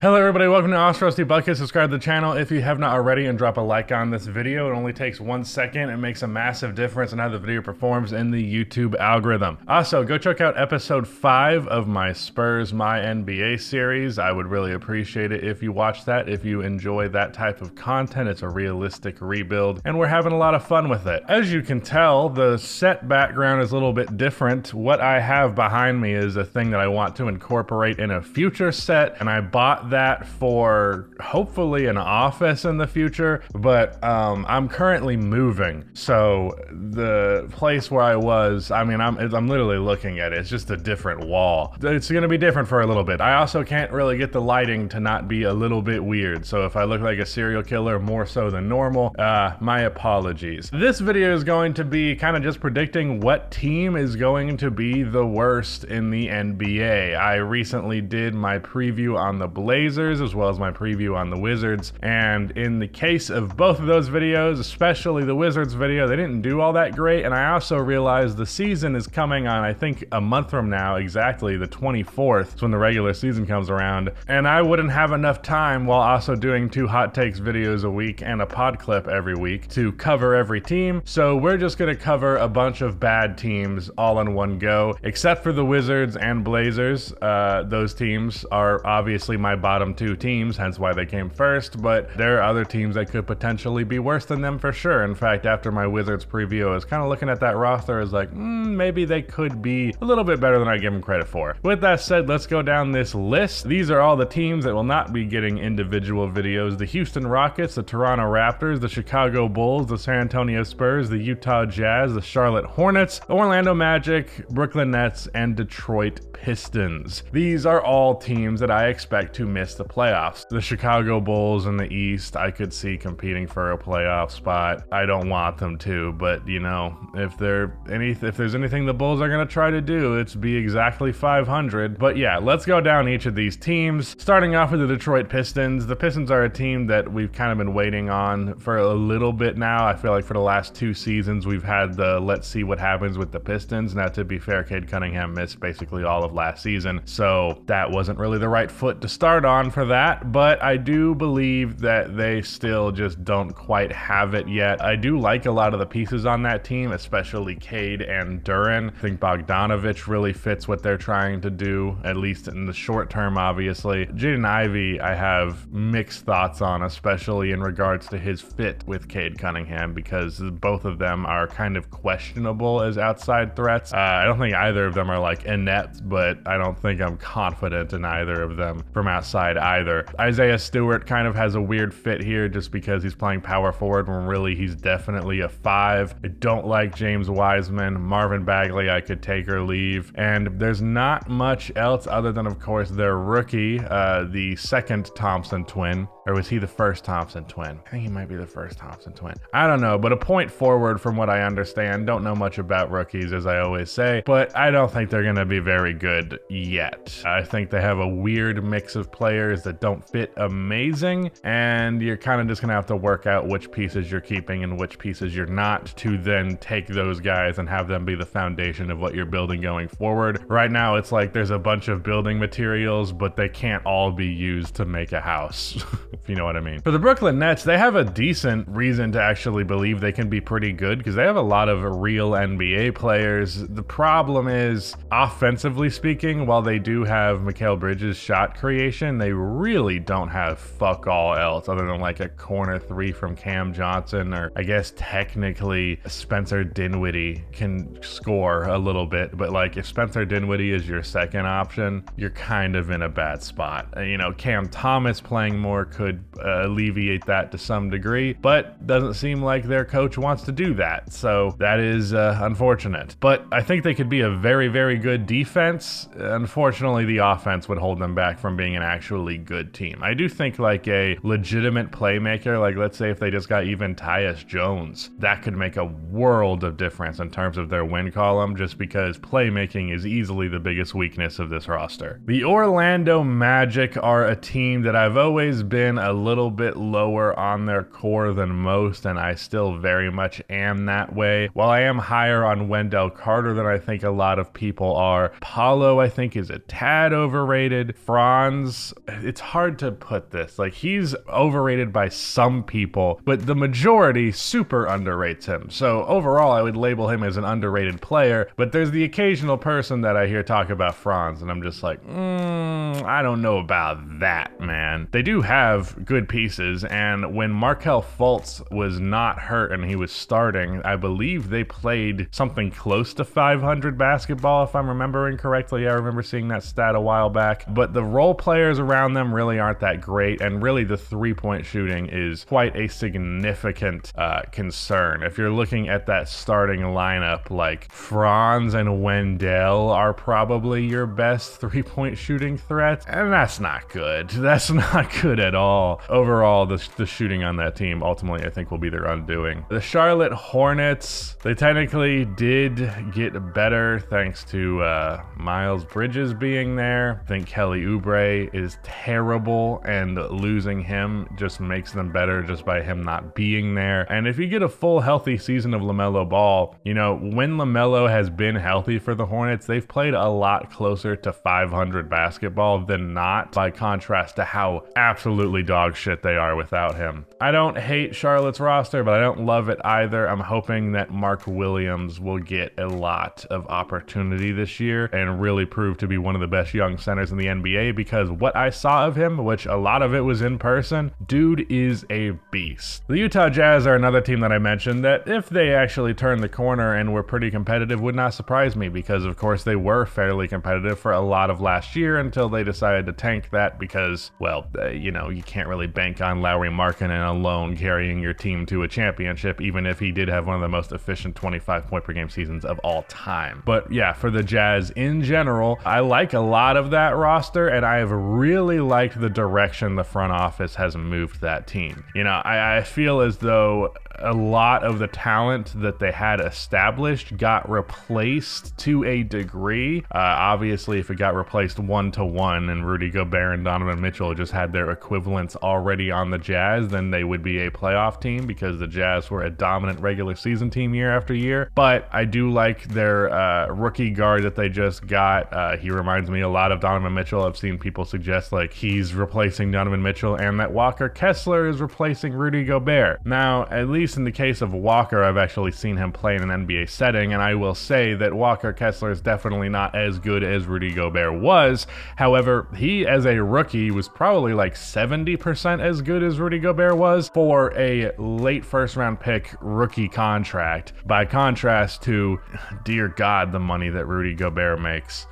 Hello everybody, welcome to Ostrosty Bucket. Subscribe to the channel if you have not already and drop a like on this video. It only takes 1 second. It makes a massive difference in how the video performs in the YouTube algorithm. Also, go check out episode 5 of my Spurs My NBA series. I would really appreciate it if you watch that. If you enjoy that type of content, it's a realistic rebuild and we're having a lot of fun with it. As you can tell, the set background is a little bit different. What I have behind me is a thing that I want to incorporate in a future set, and I bought that for hopefully an office in the future, but I'm currently moving, so the place where I was, I'm literally looking at it. It's just a different wall. It's gonna be different for a little bit. I also can't really get the lighting to not be a little bit weird, so if I look like a serial killer more so than normal, my apologies. This video is going to be kind of just predicting what team is going to be the worst in the NBA. I recently did my preview on the Blazers as well as my preview on the Wizards, and in the case of both of those videos, especially the Wizards video, they didn't do all that great, and I also realized the season is coming on, I think, a month from now, exactly the 24th, is when the regular season comes around, and I wouldn't have enough time while also doing 2 hot takes videos a week and a pod clip every week to cover every team, so we're just gonna cover a bunch of bad teams all in one go, except for the Wizards and Blazers. Those teams are obviously my bottom 2 teams, hence why they came first, but there are other teams that could potentially be worse than them for sure. In fact, after my Wizards preview, I was kind of looking at that roster as like, maybe they could be a little bit better than I give them credit for. With that said, let's go down this list. These are all the teams that will not be getting individual videos: the Houston Rockets, the Toronto Raptors, the Chicago Bulls, the San Antonio Spurs, the Utah Jazz, the Charlotte Hornets, the Orlando Magic, Brooklyn Nets, and Detroit Pistons. These are all teams that I expect to miss the playoffs. The Chicago Bulls in the East, I could see competing for a playoff spot. I don't want them to, but you know, if there's anything the Bulls are going to try to do, it's be exactly 500. But yeah, let's go down each of these teams. Starting off with the Detroit Pistons. The Pistons are a team that we've kind of been waiting on for a little bit now. I feel like for the last 2 seasons, we've had the let's see what happens with the Pistons. Now, to be fair, Cade Cunningham missed basically all of last season, so that wasn't really the right foot to start on for that, but I do believe that they still just don't quite have it yet. I do like a lot of the pieces on that team, especially Cade and Duren. I think Bogdanovich really fits what they're trying to do, at least in the short term, obviously. Jaden Ivey, I have mixed thoughts on, especially in regards to his fit with Cade Cunningham, because both of them are kind of questionable as outside threats. I don't think either of them are like inept, but I don't think I'm confident in either of them from outside either. Isaiah Stewart kind of has a weird fit here just because he's playing power forward when really he's definitely a 5. I don't like James Wiseman. Marvin Bagley I could take or leave, and there's not much else other than, of course, their rookie, the second Thompson twin. Or was he the first Thompson twin? I think he might be the first Thompson twin. I don't know, but a point forward from what I understand. Don't know much about rookies, as I always say, but I don't think they're going to be very good yet. I think they have a weird mix of players that don't fit amazing, and you're kind of just going to have to work out which pieces you're keeping and which pieces you're not to then take those guys and have them be the foundation of what you're building going forward. Right now, it's like there's a bunch of building materials, but they can't all be used to make a house. If you know what I mean. For the Brooklyn Nets, they have a decent reason to actually believe they can be pretty good because they have a lot of real NBA players. The problem is, offensively speaking, while they do have Mikal Bridges' shot creation, they really don't have fuck all else other than like a corner 3 from Cam Johnson, or I guess technically Spencer Dinwiddie can score a little bit, but like if Spencer Dinwiddie is your second option, you're kind of in a bad spot. You know, Cam Thomas playing more could alleviate that to some degree, but doesn't seem like their coach wants to do that, so that is unfortunate. But I think they could be a very, very good defense. Unfortunately, the offense would hold them back from being an actually good team. I do think like a legitimate playmaker, like let's say if they just got even Tyus Jones, that could make a world of difference in terms of their win column, just because playmaking is easily the biggest weakness of this roster. The Orlando Magic are a team that I've always been been a little bit lower on their core than most, and I still very much am that way. While I am higher on Wendell Carter than I think a lot of people are, Paulo I think is a tad overrated. Franz, it's hard to put this. Like, he's overrated by some people, but the majority super underrates him. So overall, I would label him as an underrated player, but there's the occasional person that I hear talk about Franz, and I'm just like, I don't know about that, man. They do have good pieces, and when Markelle Fultz was not hurt and he was starting, I believe they played something close to 500 basketball, if I'm remembering correctly. I remember seeing that stat a while back, but the role players around them really aren't that great, and really the three-point shooting is quite a significant concern. If you're looking at that starting lineup, like Franz and Wendell are probably your best three-point shooting threats, and that's not good. That's not good at all. Overall, the shooting on that team ultimately I think will be their undoing. The Charlotte Hornets, they technically did get better thanks to Miles Bridges being there. I think Kelly Oubre is terrible, and losing him just makes them better just by him not being there. And if you get a full healthy season of LaMelo Ball, you know, when LaMelo has been healthy for the Hornets, they've played a lot closer to 500 basketball than not, by contrast to how absolutely dog shit they are without him. I don't hate Charlotte's roster, but I don't love it either. I'm hoping that Mark Williams will get a lot of opportunity this year and really prove to be one of the best young centers in the NBA, because what I saw of him, which a lot of it was in person, dude is a beast. The Utah Jazz are another team that I mentioned that if they actually turned the corner and were pretty competitive would not surprise me, because of course they were fairly competitive for a lot of last year until they decided to tank that because, well, you know, you can't really bank on Lauri Markkanen alone carrying your team to a championship, even if he did have one of the most efficient 25 point per game seasons of all time. But yeah, for the Jazz in general, I like a lot of that roster, and I have really liked the direction the front office has moved that team. You know, I feel as though a lot of the talent that they had established got replaced to a degree. Obviously, if it got replaced 1-to-1 and Rudy Gobert and Donovan Mitchell just had their equivalents already on the Jazz, then they would be a playoff team, because the Jazz were a dominant regular season team year after year. But I do like their rookie guard that they just got. He reminds me a lot of Donovan Mitchell. I've seen people suggest like he's replacing Donovan Mitchell and that Walker Kessler is replacing Rudy Gobert. Now, at least in the case of Walker, I've actually seen him play in an NBA setting, and I will say that Walker Kessler is definitely not as good as Rudy Gobert was. However, he as a rookie was probably like 70% as good as Rudy Gobert was for a late first round pick rookie contract, by contrast to, dear God, the money that Rudy Gobert makes.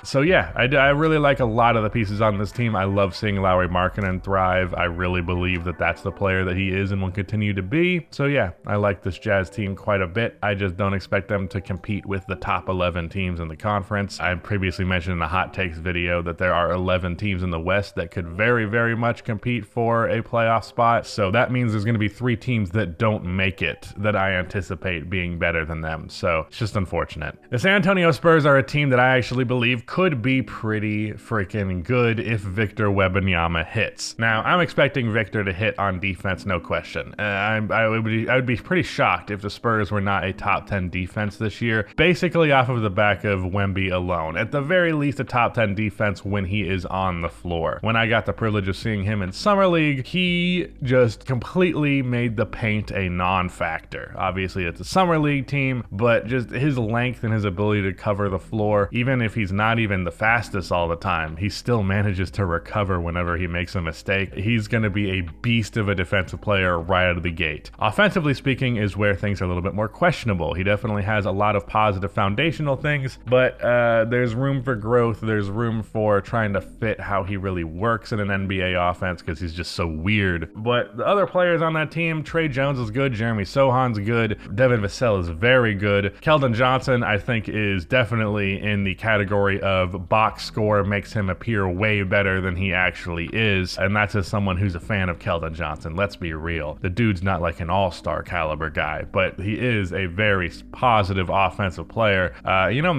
So yeah, I really like a lot of the pieces on this team. I love seeing Lauri Markkanen thrive. I really believe that that's the player that he is and will continue to be. So yeah, I like this Jazz team quite a bit. I just don't expect them to compete with the top 11 teams in the conference. I previously mentioned in the hot takes video that there are 11 teams in the West that could very, very much compete for a playoff spot. So that means there's going to be 3 teams that don't make it that I anticipate being better than them. So it's just unfortunate. The San Antonio Spurs are a team that I actually believe could be pretty freaking good if Victor Wembanyama hits. Now, I'm expecting Victor to hit on defense, no question. I would be pretty shocked if the Spurs were not a top 10 defense this year, basically off of the back of Wemby alone. At the very least, a top 10 defense when he is on the floor. When I got the privilege of seeing him in Summer League, he just completely made the paint a non-factor. Obviously, it's a Summer League team, but just his length and his ability to cover the floor, even if he's not even the fastest all the time, he still manages to recover whenever he makes a mistake. He's going to be a beast of a defensive player right out of the gate. Offensively speaking is where things are a little bit more questionable. He definitely has a lot of positive foundational things, but there's room for growth. There's room for trying to fit how he really works in an NBA offense, because he's just so weird. But the other players on that team, Trey Jones is good, Jeremy Sohan's good, Devin Vassell is very good. Keldon Johnson, I think, is definitely in the category of box score makes him appear way better than he actually is, and that's as someone who's a fan of Keldon Johnson. Let's be real. The dude's not like an all-star caliber guy, but he is a very positive offensive player.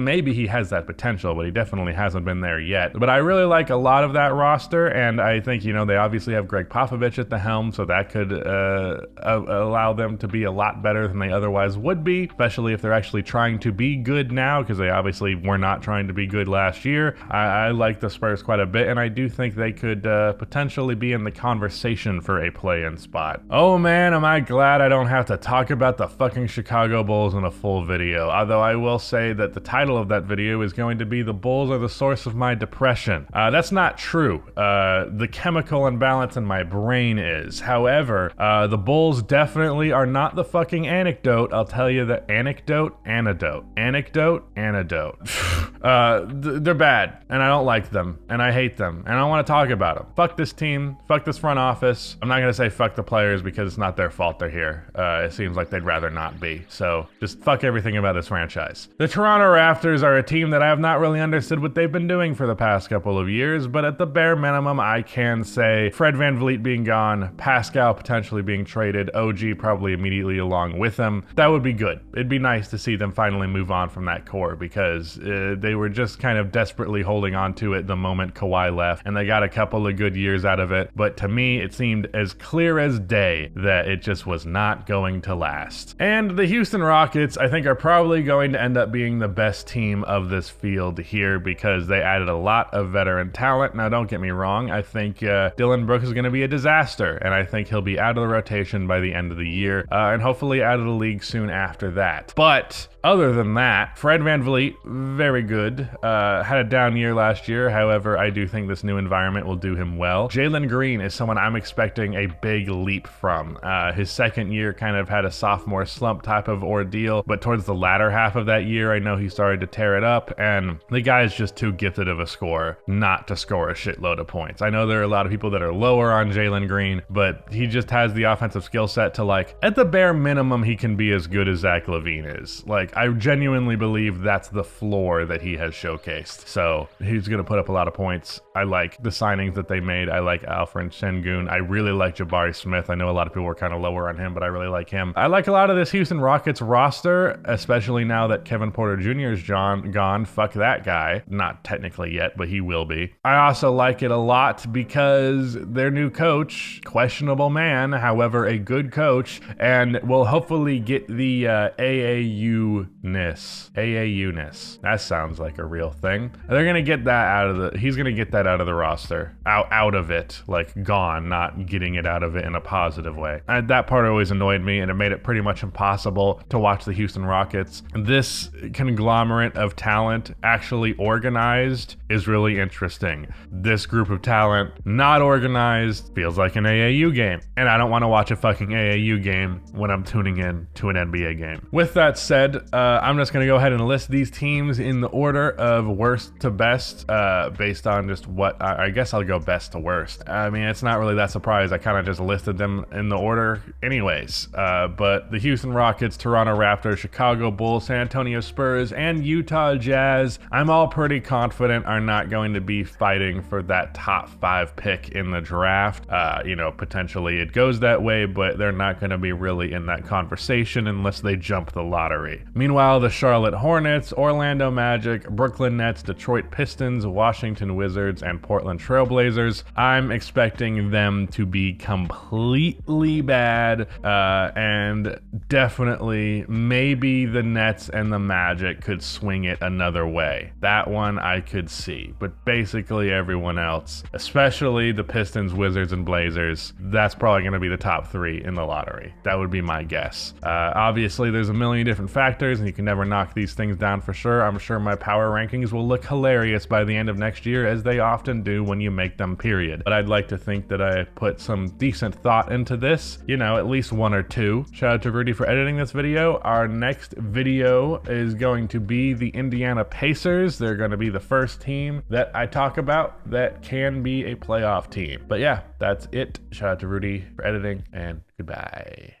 Maybe he has that potential, but he definitely hasn't been there yet. But I really like a lot of that roster, and I think, you know, they obviously have Greg Popovich at the helm, so that could allow them to be a lot better than they otherwise would be, especially if they're actually trying to be good now, because they obviously were not trying to be good last year. I like the Spurs quite a bit, and I do think they could potentially be in the conversation for a play-in spot. Oh man, am I glad I don't have to talk about the fucking Chicago Bulls in a full video, although I will say that the title of that video is going to be "The Bulls Are the Source of My Depression." That's not true. The chemical imbalance in my brain is. However, the Bulls definitely are not the fucking anecdote. I'll tell you the anecdote. They're bad, and I don't like them, and I hate them, and I don't want to talk about them. Fuck this team, fuck this front office. I'm not gonna say fuck the players because it's not their fault they're here. It seems like they'd rather not be. So just fuck everything about this franchise. The Toronto Raptors are a team that I have not really understood what they've been doing for the past couple of years, but at the bare minimum, I can say Fred VanVleet being gone, Pascal potentially being traded, OG probably immediately along with him. That would be good. It'd be nice to see them finally move on from that core, because they were just kind of desperately holding on to it the moment Kawhi left, and they got a couple of good years out of it, but to me it seemed as clear as day that it just was not going to last. And the Houston Rockets, I think, are probably going to end up being the best team of this field here, because they added a lot of veteran talent. Now don't get me wrong, I think Dylan Brooks is going to be a disaster, and I think he'll be out of the rotation by the end of the year, and hopefully out of the league soon after that. But other than that, Fred VanVleet, very good. Had a down year last year. However, I do think this new environment will do him well. Jalen Green is someone I'm expecting a big leap from. His second year kind of had a sophomore slump type of ordeal, but towards the latter half of that year, I know he started to tear it up, and the guy is just too gifted of a scorer not to score a shitload of points. I know there are a lot of people that are lower on Jalen Green, but he just has the offensive skill set to, like, at the bare minimum, he can be as good as Zach LaVine is. Like, I genuinely believe that's the floor that he has showcased. So he's going to put up a lot of points. I like the signings that they made. I like Alfred Sengun. I really like Jabari Smith. I know a lot of people were kind of lower on him, but I really like him. I like a lot of this Houston Rockets roster, especially now that Kevin Porter Jr. is gone. Fuck that guy. Not technically yet, but he will be. I also like it a lot because their new coach, questionable man, however, a good coach, and will hopefully get the AAU-ness. That sounds like a real thing. They're going to get that out of the, he's going to get that out of the roster. Out of it, like gone, not getting it out of it in a positive way. And that part always annoyed me, and it made it pretty much impossible to watch the Houston Rockets. This conglomerate of talent actually organized is really interesting. This group of talent not organized feels like an AAU game, and I don't want to watch a fucking AAU game when I'm tuning in to an NBA game. With that said, I'm just going to go ahead and list these teams in the order of worst to best, based on just what I guess I'll go best to worst. I mean, it's not really that surprised. I kind of just listed them in the order anyways. But the Houston Rockets, Toronto Raptors, Chicago Bulls, San Antonio Spurs, and Utah Jazz, I'm all pretty confident are not going to be fighting for that top 5 pick in the draft. You know, potentially it goes that way, but they're not going to be really in that conversation unless they jump the lottery. Meanwhile, the Charlotte Hornets, Orlando Magic, Brooklyn Nets, Detroit Pistons, Washington Wizards, and Portland Trailblazers, I'm expecting them to be completely bad, and definitely maybe the Nets and the Magic could swing it another way. That one I could see, but basically everyone else, especially the Pistons, Wizards, and Blazers, that's probably going to be the top 3 in the lottery. That would be my guess. Obviously, there's a million different factors, and you can never knock these things down for sure. I'm sure my power rankings will look hilarious by the end of next year, as they often do when you make them, period. But I'd like to think that I put some decent thought into this, you know, at least 1 or 2. Shout out to Rudy for editing this video. Our next video is going to be the Indiana Pacers. They're going to be the first team that I talk about that can be a playoff team. But yeah, that's it. Shout out to Rudy for editing, and goodbye.